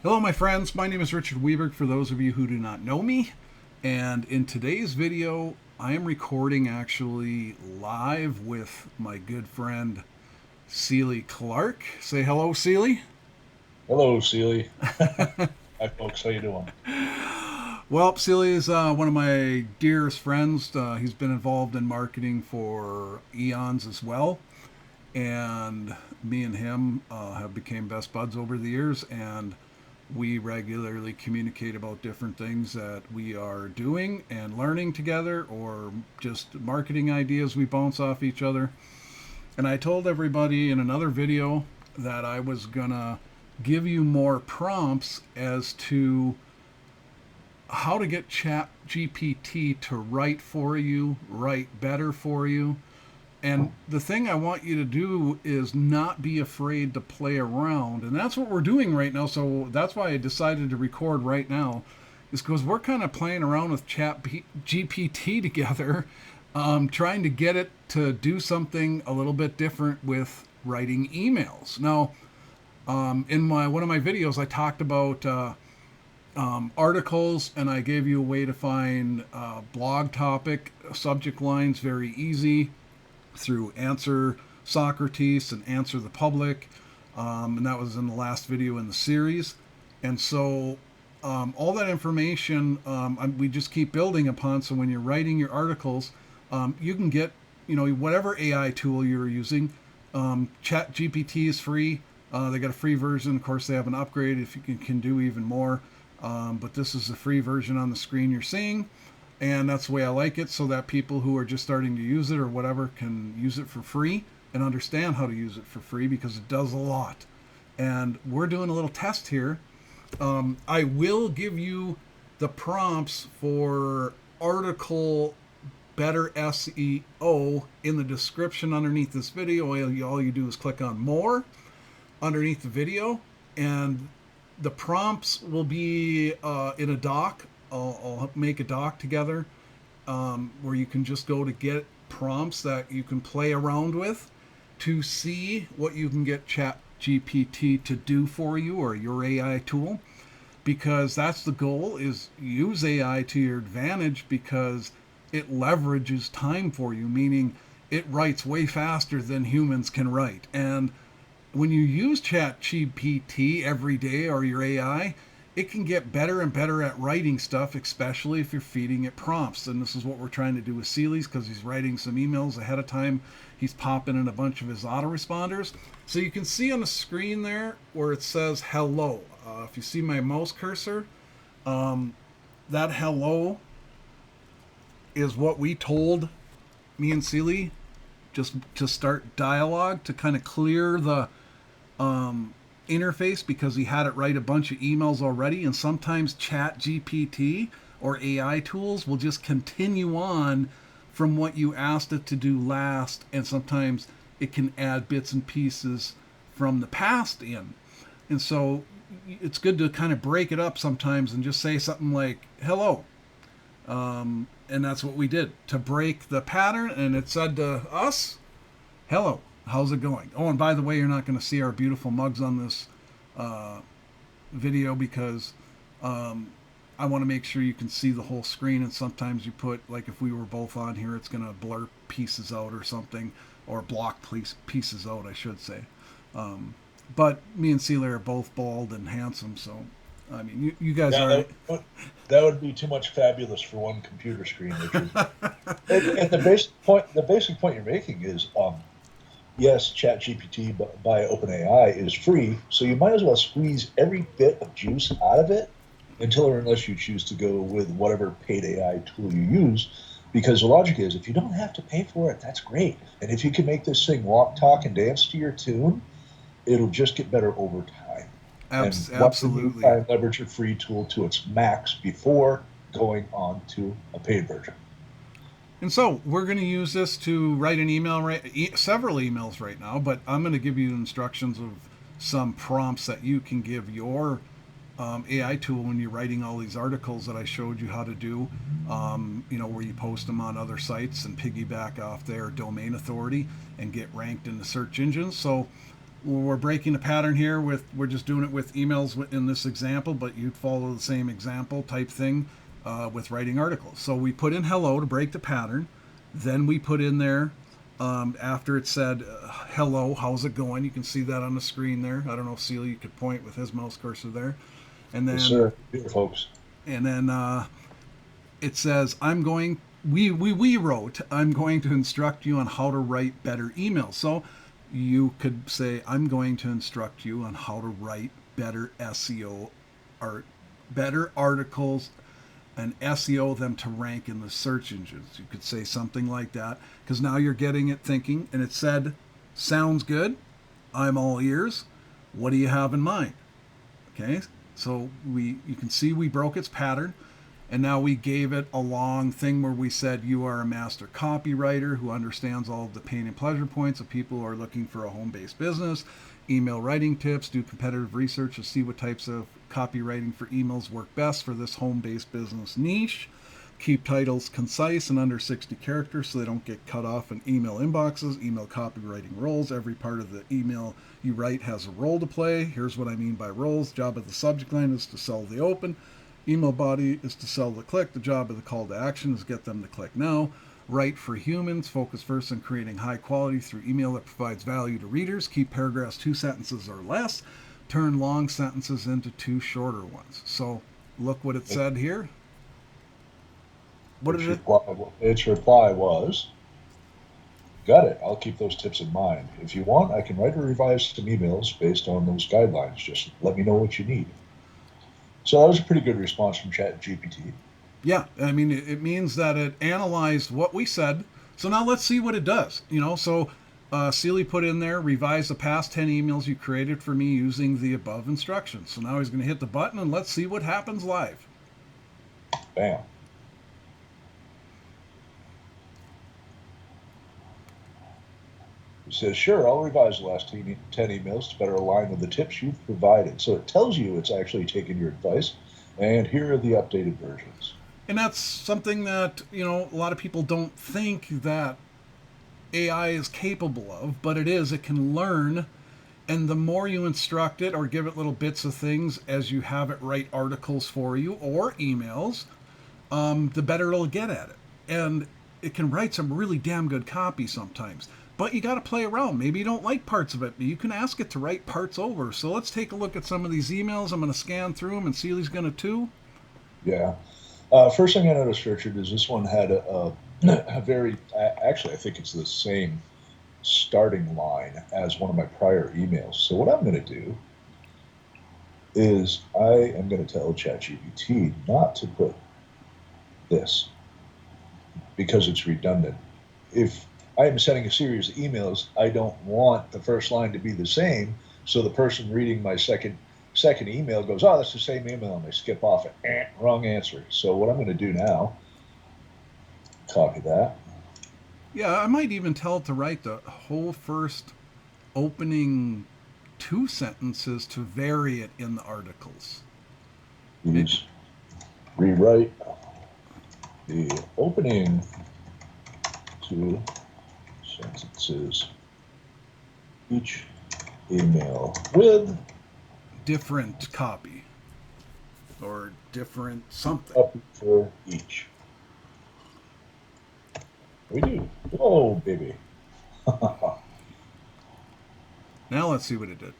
Hello, my friends. My name is Richard Weberg, for those of you who do not know me. And in today's video, I am recording actually live with my good friend, Celie Clark. Say hello, Celie. Hello, Seely. Hi, folks. How you doing? Well, Celie is one of my dearest friends. He's been involved in marketing for eons as well. And me and him have become best buds over the years. And we regularly communicate about different things that we are doing and learning together, or just marketing ideas we bounce off each other. And I told everybody in another video that I was gonna give you more prompts as to how to get Chat GPT to write for you, write better for you. And the thing I want you to do is not be afraid to play around. And that's what we're doing right now. So that's why I decided to record right now, is because we're kind of playing around with Chat GPT together, trying to get it to do something a little bit different with writing emails. Now, in one of my videos, I talked about articles, and I gave you a way to find blog topic subject lines very easy through Answer Socrates and Answer the Public. And that was in the last video in the series. And so all that information we just keep building upon. So when you're writing your articles, you can get, whatever AI tool you're using. Chat GPT is free. They got a free version. Of course, they have an upgrade if you can do even more. But this is the free version on the screen you're seeing. And that's the way I like it, so that people who are just starting to use it or whatever can use it for free and understand how to use it for free, because it does a lot. And we're doing a little test here. I will give you the prompts for article better SEO in the description underneath this video. All you do is click on more underneath the video, and the prompts will be in a doc. I'll make a doc together where you can just go to get prompts that you can play around with to see what you can get Chat GPT to do for you, or your AI tool, because that's the goal, is use AI to your advantage, because it leverages time for you, meaning it writes way faster than humans can write. And when you use Chat GPT every day, or your AI, it can get better and better at writing stuff, especially if you're feeding it prompts. And this is what we're trying to do with Celie's, because he's writing some emails ahead of time. He's popping in a bunch of his autoresponders. So you can see on the screen there where it says hello. If you see my mouse cursor, that hello is what we told me and Celie just to start dialogue, to kind of clear the interface, because he had it write a bunch of emails already. And sometimes Chat GPT or AI tools will just continue on from what you asked it to do last, and sometimes it can add bits and pieces from the past in. And so it's good to kind of break it up sometimes and just say something like hello. And that's what we did to break the pattern. And it said to us, hello, how's it going? Oh, and by the way, you're not going to see our beautiful mugs on this video, because I want to make sure you can see the whole screen. And sometimes you put, like, if we were both on here, it's going to blur pieces out or something, or block pieces out, I should say. But me and Celia are both bald and handsome, so I mean, you guys Yeah, are. that would be too much fabulous for one computer screen, Richard. And the basic point you're making is, yes, ChatGPT by OpenAI is free, so you might as well squeeze every bit of juice out of it until or unless you choose to go with whatever paid AI tool you use. Because the logic is, if you don't have to pay for it, that's great. And if you can make this thing walk, talk, and dance to your tune, it'll just get better over time. And once in you Absolutely. try and leverage your free tool to its max before going on to a paid version. And so we're going to use this to write an email, several emails right now. But I'm going to give you instructions of some prompts that you can give your AI tool when you're writing all these articles that I showed you how to do. Where you post them on other sites and piggyback off their domain authority and get ranked in the search engines. So we're breaking a pattern here we're just doing it with emails in this example, but you'd follow the same example type thing with writing articles. So we put in hello to break the pattern. Then we put in there, after it said, hello, how's it going? You can see that on the screen there. I don't know if Celia, you could point with his mouse cursor there. And then, Yes, sir. Here, folks. and then it says, we wrote, I'm going to instruct you on how to write better emails. So you could say, I'm going to instruct you on how to write better SEO art, better articles, and SEO them to rank in the search engines. You could say something like that, because now you're getting it thinking, and it said, sounds good. I'm all ears. What do you have in mind? Okay, so you can see we broke its pattern, and now we gave it a long thing where we said you are a master copywriter who understands all of the pain and pleasure points of people who are looking for a home-based business, email writing tips, do competitive research to see what types of copywriting for emails work best for this home-based business niche. Keep titles concise and under 60 characters so they don't get cut off in email inboxes. Email copywriting roles. Every part of the email you write has a role to play. Here's what I mean by roles. Job of the subject line is to sell the open. Email body is to sell the click. The job of the call to action is to get them to click now. Write for humans. Focus first on creating high quality through email that provides value to readers. Keep paragraphs 2 sentences or less. Turn long sentences into 2 shorter ones. So look what it said here. What did it? Its reply was, got it. I'll keep those tips in mind. If you want, I can write or revise some emails based on those guidelines. Just let me know what you need. So that was a pretty good response from ChatGPT. Yeah, I mean, it means that it analyzed what we said. So now let's see what it does. So Sealy put in there, revise the past 10 emails you created for me using the above instructions. So now he's going to hit the button and let's see what happens live. Bam. It says, sure, I'll revise the last 10 emails to better align with the tips you've provided. So it tells you it's actually taken your advice, and here are the updated versions. And that's something that, a lot of people don't think that AI is capable of, but it is. It can learn, and the more you instruct it or give it little bits of things as you have it write articles for you or emails, the better it'll get at it. And it can write some really damn good copy sometimes. But you got to play around. Maybe you don't like parts of it, but you can ask it to write parts over. So let's take a look at some of these emails. I'm going to scan through them, and Seely's going to too. Yeah. First thing I noticed, Richard, is this one had a very, actually, I think it's the same starting line as one of my prior emails. So what I'm going to do is I am going to tell ChatGPT not to put this because it's redundant. If I am sending a series of emails, I don't want the first line to be the same, so the person reading my second email goes, oh, that's the same email, and they skip off it. Wrong answer. So what I'm going to do now, copy that. Yeah, I might even tell it to write the whole first opening 2 sentences to vary it in the articles. Use rewrite the opening 2 sentences each email with different copy or different something. Copy for each. We do. Oh, baby. Now let's see what it did.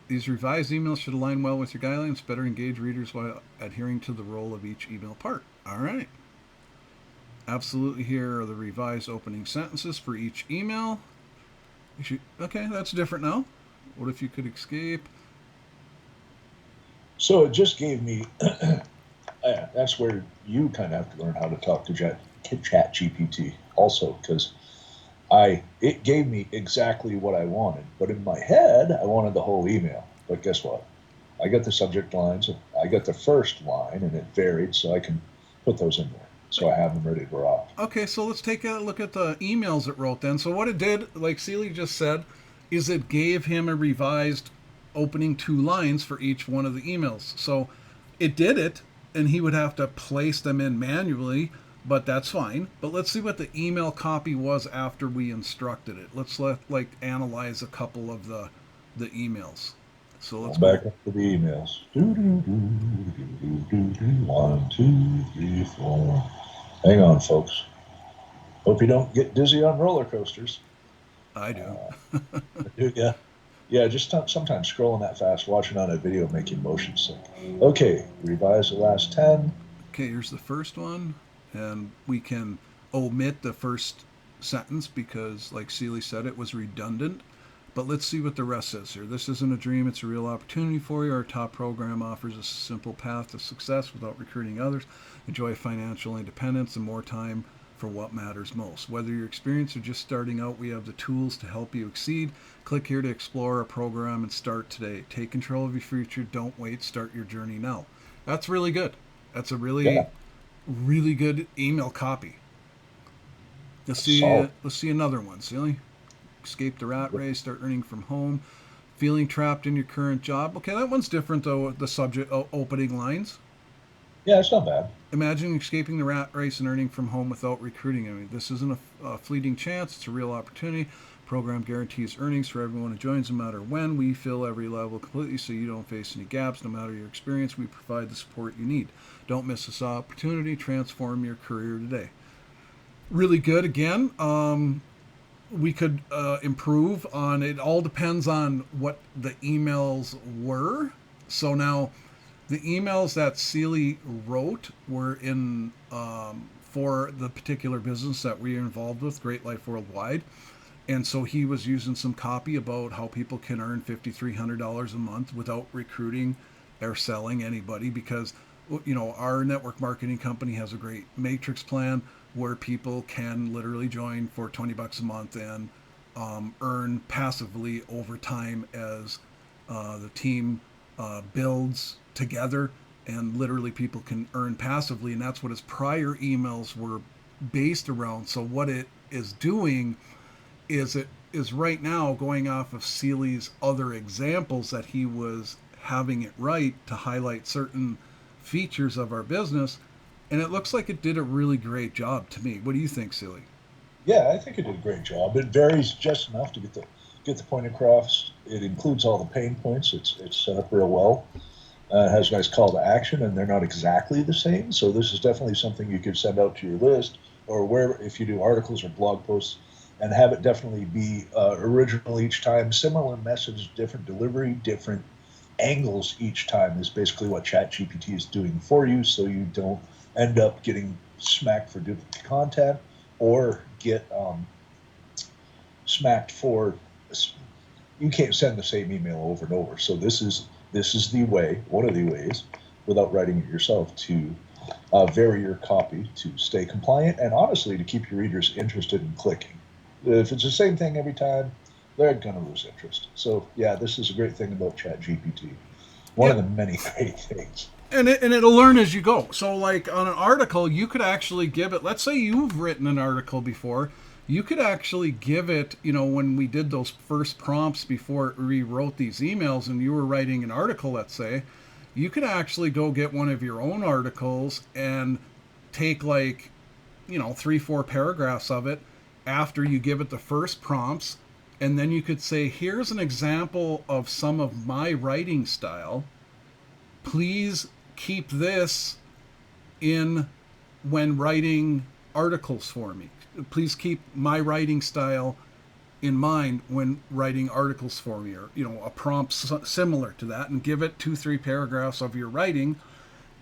These revised emails should align well with your guidelines, better engage readers while adhering to the role of each email part. All right. Absolutely, here are the revised opening sentences for each email. Okay, that's different now. What if you could escape? So it just gave me, that's where you kind of have to learn how to talk to ChatGPT also, because it gave me exactly what I wanted. But in my head, I wanted the whole email. But guess what? I got the subject lines, I got the first line, and it varied, so I can put those in there. So I have them ready to rock. Okay, so let's take a look at the emails it wrote then. So what it did, like Seely just said, is it gave him a revised opening 2 lines for each one of the emails. So it did it, and he would have to place them in manually, but that's fine. But let's see what the email copy was after we instructed it. Let's analyze a couple of the emails. So let's Going go. back up to the emails. Do, do, do, do, do, do, do. 1, 2, 3, 4. Hang on, folks. Hope you don't get dizzy on roller coasters. I do. Uh, yeah, yeah. Just sometimes scrolling that fast, watching on a video, make you motion sick. Okay, revise the last 10. Okay, here's the first one, and we can omit the first sentence because, like Seeley said, it was redundant. But let's see what the rest says here. This isn't a dream, it's a real opportunity for you. Our top program offers a simple path to success without recruiting others. Enjoy financial independence and more time for what matters most. Whether you're experienced or just starting out, we have the tools to help you exceed. Click here to explore our program and start today. Take control of your future. Don't wait. Start your journey now. That's really good. That's a Yeah, really good email copy. solid. Let's see another one. Silly. Escape the rat race. Start earning from home. Feeling trapped in your current job. Okay, that one's different though. The subject opening lines. Yeah, it's not bad. Imagine escaping the rat race and earning from home without recruiting. I mean, this isn't a fleeting chance. It's a real opportunity. Program guarantees earnings for everyone who joins, no matter when. We fill every level completely so you don't face any gaps. No matter your experience, we provide the support you need. Don't miss this opportunity. Transform your career today. Really good. Again, we could improve on it. All depends on what the emails were. So now the emails that Seeley wrote were in for the particular business that we are involved with, Greatlife Worldwide. And so he was using some copy about how people can earn $5,300 a month without recruiting or selling anybody because, our network marketing company has a great matrix plan where people can literally join for 20 bucks a month and earn passively over time as the team builds together, and literally people can earn passively, and that's what his prior emails were based around. So what it is doing is it is right now going off of Seeley's other examples that he was having it right to highlight certain features of our business, and it looks like it did a really great job to me. What do you think, Seeley? Yeah, I think it did a great job. It varies just enough to get the point across. It includes all the pain points. It's set up real well. It has a nice call to action, and they're not exactly the same. So this is definitely something you could send out to your list, or where if you do articles or blog posts, and have it definitely be original each time. Similar message, different delivery, different angles each time is basically what ChatGPT is doing for you, so you don't end up getting smacked for duplicate content or get smacked for you can't send the same email over and over. So this is the way, one of the ways, without writing it yourself, to vary your copy to stay compliant and honestly to keep your readers interested in clicking. If it's the same thing every time, they're going to lose interest. So yeah, this is a great thing about ChatGPT. One Yeah, of the many great things. and it'll learn as you go. So like on an article, you could actually give it. Let's say you've written an article before. You could actually give it, when we did those first prompts before it rewrote these emails and you were writing an article, let's say, you could actually go get one of your own articles and take like, 3, 4 paragraphs of it after you give it the first prompts. And then you could say, here's an example of some of my writing style. Please keep this in when writing articles for me. Please keep my writing style in mind when writing articles for me, or a prompt similar to that, and give it 2, 3 paragraphs of your writing,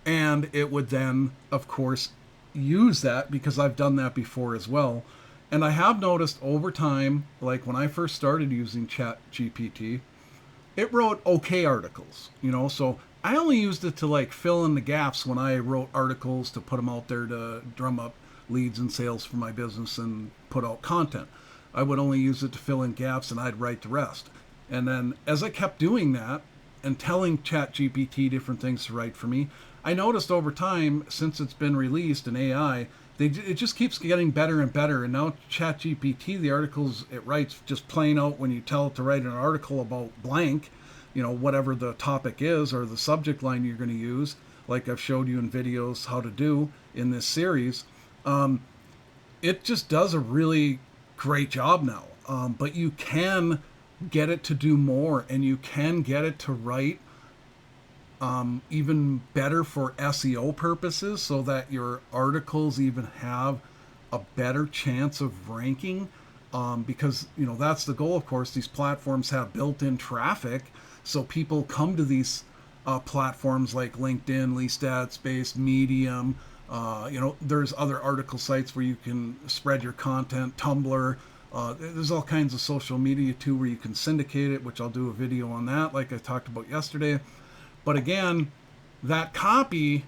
and it would then of course use that because I've done that before as well. And I have noticed over time, like when I first started using ChatGPT, it wrote okay articles, so I only used it to like fill in the gaps when I wrote articles to put them out there to drum up leads and sales for my business and put out content. I would only use it to fill in gaps and I'd write the rest. And then as I kept doing that and telling ChatGPT different things to write for me, I noticed over time, since it's been released in AI, it just keeps getting better and better. And now ChatGPT, the articles it writes just plain out when you tell it to write an article about blank, whatever the topic is or the subject line you're going to use, like I've showed you in videos how to do in this series. It just does a really great job now. But you can get it to do more, and you can get it to write even better for SEO purposes, so that your articles even have a better chance of ranking. Because that's the goal. Of course, these platforms have built-in traffic, so people come to these platforms like LinkedIn, Least Ad Space, Medium. There's other article sites where you can spread your content. Tumblr. There's all kinds of social media too where you can syndicate it, which I'll do a video on that, like I talked about yesterday. But again, that copy,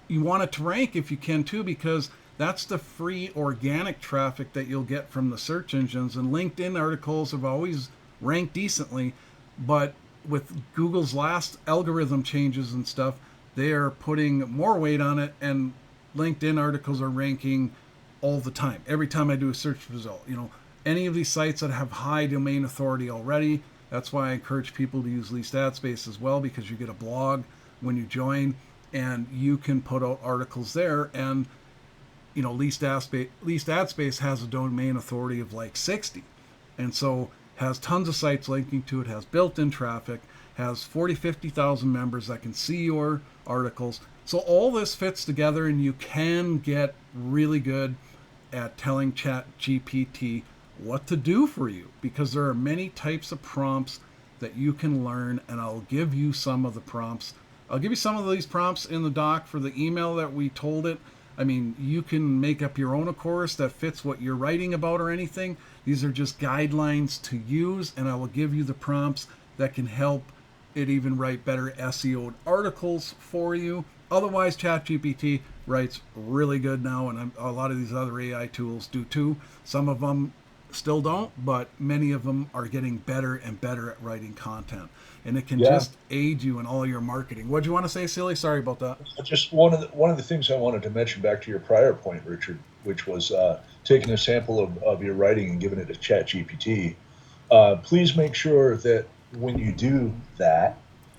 you want it to rank if you can too, because that's the free organic traffic that you'll get from the search engines. And LinkedIn articles have always ranked decently, but with Google's last algorithm changes and stuff, they are putting more weight on it, and LinkedIn articles are ranking all the time. Every time I do a search result, any of these sites that have high domain authority already. That's why I encourage people to use Least Ad Space as well, because you get a blog when you join, and you can put out articles there. And Least Ad Space has a domain authority of like 60, and so has tons of sites linking to it, has built-in traffic, has 50,000 members that can see your articles. So all this fits together, and you can get really good at telling ChatGPT what to do for you, because there are many types of prompts that you can learn, and I'll give you some of the prompts. I'll give you some of these prompts in the doc for the email that we told it. I mean, you can make up your own, of course, that fits what you're writing about or anything. These are just guidelines to use, and I will give you the prompts that can help it even write better SEO'd articles for you. Otherwise, ChatGPT writes really good now, and a lot of these other AI tools do too. Some of them still don't, but many of them are getting better and better at writing content, and it can Yeah. just aid you in all your marketing. What do you want to say, Silly? Sorry about that. Just one of the things I wanted to mention back to your prior point, Richard, which was taking a sample of your writing and giving it to ChatGPT. Please make sure that when you do that,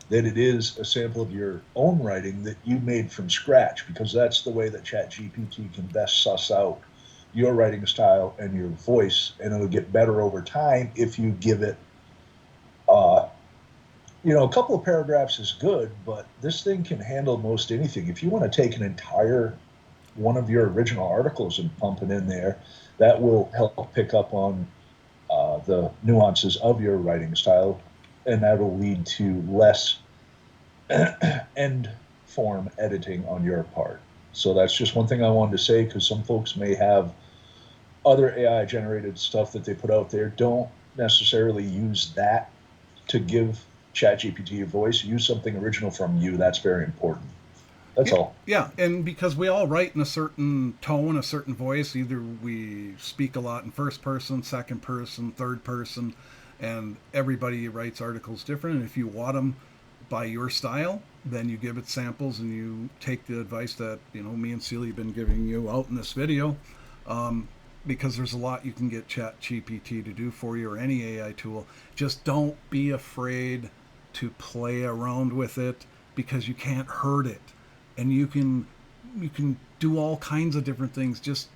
that it is a sample of your own writing that you made from scratch, because that's the way that ChatGPT can best suss out your writing style and your voice, and it'll get better over time if you give it uh, a couple of paragraphs is good, but this thing can handle most anything. If you want to take an entire one of your original articles and pump it in there, that will help pick up on the nuances of your writing style, and that will lead to less end form editing on your part. So that's just one thing I wanted to say, because some folks may have other AI generated stuff that they put out there. Don't necessarily use that to give ChatGPT a voice. Use something original from you. That's very important. That's Yeah, all. yeah, and because we all write in a certain tone, a certain voice. Either we speak a lot in first person, second person, third person, and everybody writes articles different. And if you want them by your style, then you give it samples, and you take the advice that me and Celia have been giving you out in this video. Because there's a lot you can get ChatGPT to do for you, or any AI tool. Just don't be afraid to play around with it, because you can't hurt it, and you can do all kinds of different things. Just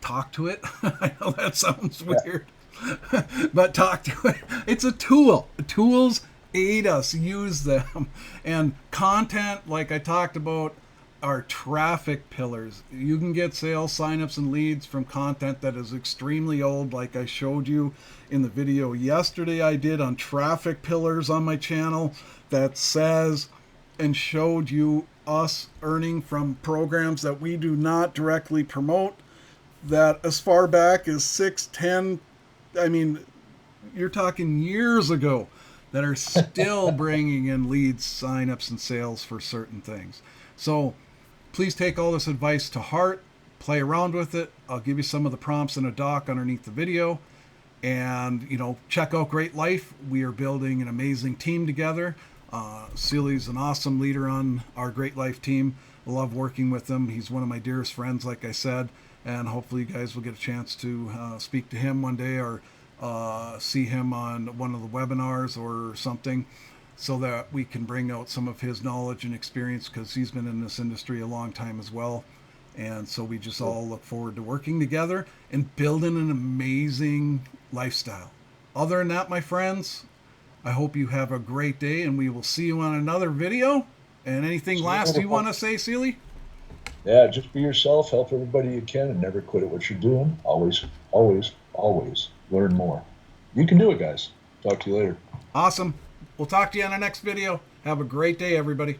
talk to it. I know that sounds Yeah. weird, but talk to it. It's a tool. Tools aid us. Use them. And content, like I talked about, are traffic pillars. You can get sales, signups, and leads from content that is extremely old, like I showed you in the video yesterday I did on traffic pillars on my channel, that says and showed you us earning from programs that we do not directly promote, that as far back as 6, 10, I mean, you're talking years ago, that are still bringing in leads, signups, and sales for certain things. So please take all this advice to heart, play around with it. I'll give you some of the prompts in a doc underneath the video. And, check out Great Life. We are building an amazing team together. Seely's an awesome leader on our Great Life team. I love working with him. He's one of my dearest friends, like I said. And hopefully you guys will get a chance to speak to him one day, or see him on one of the webinars or something. so that we can bring out some of his knowledge and experience, because he's been in this industry a long time as well. And so we just all look forward to working together and building an amazing lifestyle. Other than that, my friends, I hope you have a great day, and we will see you on another video. And anything last you want to say, Seely? Yeah, just be yourself, help everybody you can, and never quit at what you're doing. Always, always, always learn more. You can do it, guys. Talk to you later. Awesome. We'll talk to you on the next video. Have a great day, everybody.